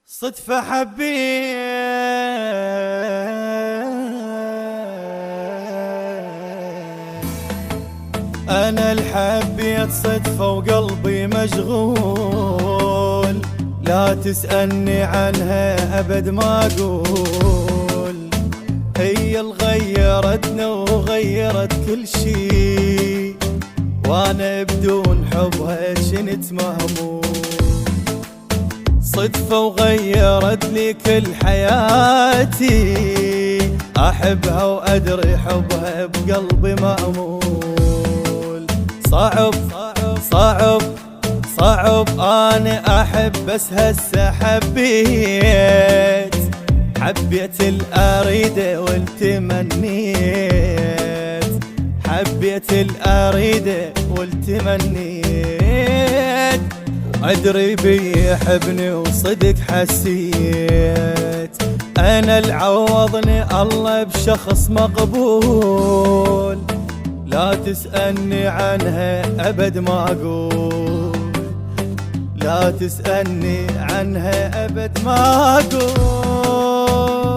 صدفة حبيت أنا الحبيت صدفة وقلبي مشغول، لا تسألني عنها أبد ما أقول. هي اللي غيرتنا وغيرت كل شي، وأنا بدون حبها جنت مهموم. صدفة وغيرت لي كل حياتي، أحبها وأدري حبها بقلبي مأمول. صعب صعب صعب أنا أحب، بس هسه حبيت الأريدة والتمنيت، حبيت الأريدة والتمنيت. أدري بي يحبني وصدق حسيت، أنا العوضني الله بشخص مقبول. لا تسألني عنها أبد ما أقول، لا تسألني عنها أبد ما أقول.